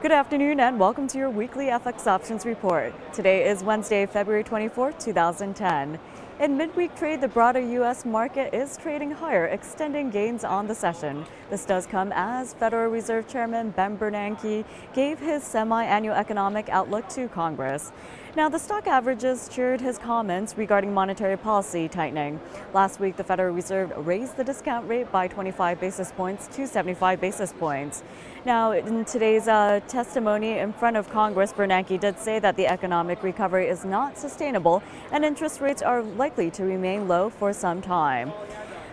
Good afternoon and welcome to your weekly FX Options Report. Today is Wednesday, February 24, 2010. In midweek trade, the broader U.S. market is trading higher, extending gains on the session. This does come as Federal Reserve Chairman Ben Bernanke gave his semi-annual economic outlook to Congress. Now, the stock averages cheered his comments regarding monetary policy tightening. Last week, the Federal Reserve raised the discount rate by 25 basis points to 75 basis points. Now, in today's testimony in front of Congress, Bernanke did say that the economic recovery is not sustainable and interest rates are likely to remain low for some time.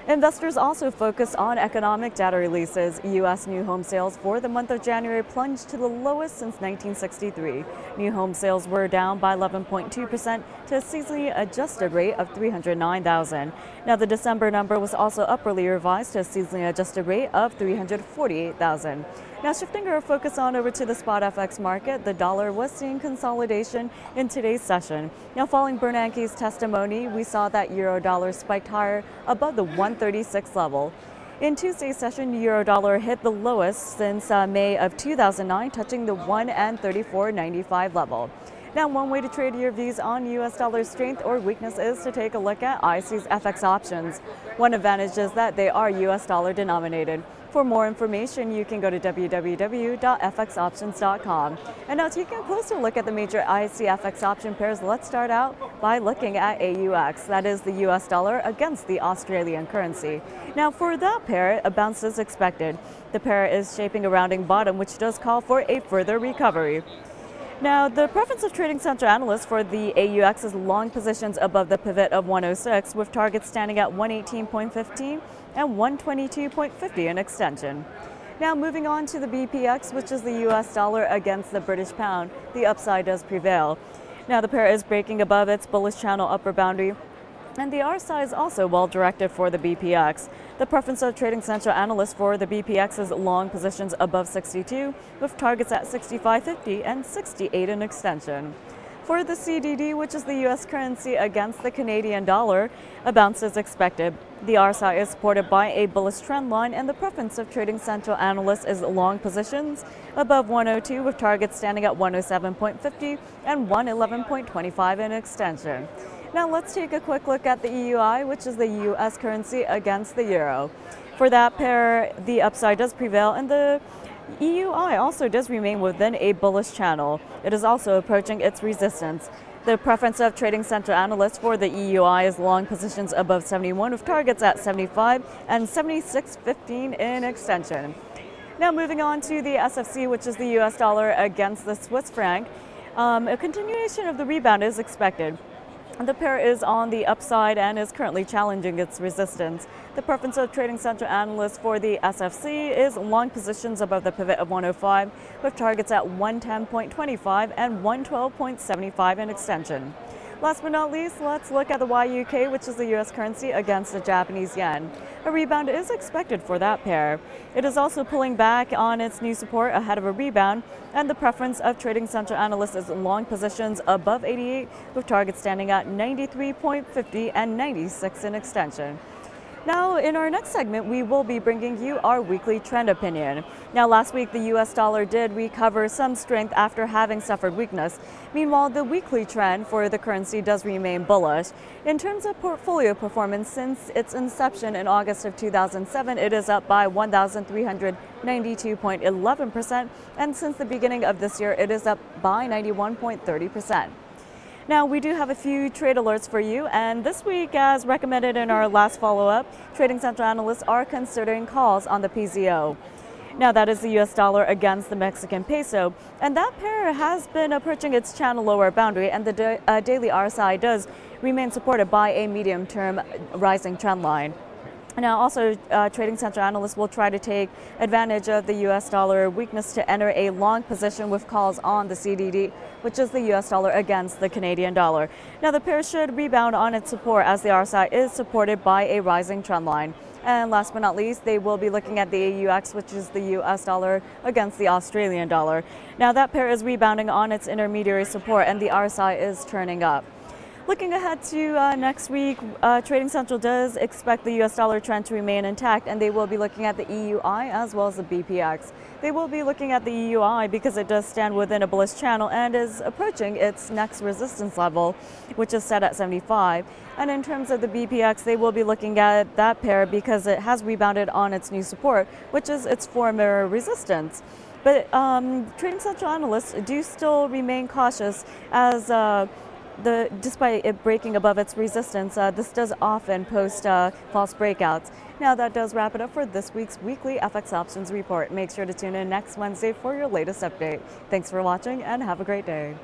Investors also focused on economic data releases. U.S. new home sales for the month of January plunged to the lowest since 1963. New home sales were down by 11.2% to a seasonally adjusted rate of 309,000. Now, the December number was also upwardly revised to a seasonally adjusted rate of 348,000. Now, shifting our focus on over to the spot FX market, the dollar was seeing consolidation in today's session. Now, following Bernanke's testimony, we saw that euro-dollar spiked higher above the 136 level. In Tuesday's session, euro-dollar hit the lowest since May of 2009, touching the 1.3495 level. Now, one way to trade your views on U.S. dollar strength or weakness is to take a look at IC's FX options. One advantage is that they are U.S. dollar denominated. For more information, you can go to www.fxoptions.com. And now, taking a closer look at the major IC FX option pairs, let's start out by looking at AUX, that is the U.S. dollar against the Australian currency. Now, for that pair, a bounce is expected. The pair is shaping a rounding bottom, which does call for a further recovery. Now, the preference of trading central analysts for the AUX is long positions above the pivot of 106, with targets standing at 118.15 and 122.50 in extension. Now, moving on to the BPX, which is the US dollar against the British pound, the upside does prevail. Now, the pair is breaking above its bullish channel upper boundary, and the RSI is also well directed for the BPX. The preference of trading central analysts for the BPX is long positions above 62, with targets at 65.50 and 68 in extension. For the CDD, which is the U.S. currency against the Canadian dollar, a bounce is expected. The RSI is supported by a bullish trend line, and the preference of trading central analysts is long positions above 102, with targets standing at 107.50 and 111.25 in extension. Now, let's take a quick look at the EUI, which is the U.S. currency against the euro. For that pair, the upside does prevail, and the EUI also does remain within a bullish channel. It is also approaching its resistance. The preference of trading central analysts for the EUI is long positions above 71, with targets at 75 and 76.15 in extension. Now, moving on to the SFC, which is the U.S. dollar against the Swiss franc. A continuation of the rebound is expected. The pair is on the upside and is currently challenging its resistance. The preference of trading central analysts for the SFC is long positions above the pivot of 105, with targets at 110.25 and 112.75 in extension. Last but not least, let's look at the YUK, which is the U.S. currency against the Japanese yen. A rebound is expected for that pair. It is also pulling back on its new support ahead of a rebound, and the preference of trading central analysts is long positions above 88, with targets standing at 93.50 and 96 in extension. Now, in our next segment, we will be bringing you our weekly trend opinion. Now, last week, the U.S. dollar did recover some strength after having suffered weakness. Meanwhile, the weekly trend for the currency does remain bullish. In terms of portfolio performance, since its inception in August of 2007, it is up by 1,392.11%, and since the beginning of this year, it is up by 91.30%. Now, we do have a few trade alerts for you, and this week, as recommended in our last follow-up, trading central analysts are considering calls on the PZO. Now, that is the U.S. dollar against the Mexican peso, and that pair has been approaching its channel lower boundary, and the daily RSI does remain supported by a medium-term rising trend line. Now, also, trading central analysts will try to take advantage of the U.S. dollar weakness to enter a long position with calls on the CDD, which is the U.S. dollar against the Canadian dollar. Now, the pair should rebound on its support as the RSI is supported by a rising trend line. And last but not least, they will be looking at the AUX, which is the U.S. dollar against the Australian dollar. Now, that pair is rebounding on its intermediary support, and the RSI is turning up. Looking ahead to next week, Trading Central does expect the U.S. dollar trend to remain intact, and they will be looking at the EUI as well as the BPX. They will be looking at the EUI because it does stand within a bullish channel and is approaching its next resistance level, which is set at 75. And in terms of the BPX, they will be looking at that pair because it has rebounded on its new support, which is its former resistance. But Trading Central analysts do still remain cautious as despite it breaking above its resistance, this does often post false breakouts. Now that does wrap it up for this week's weekly FX Options Report. Make sure to tune in next Wednesday for your latest update. Thanks for watching and have a great day.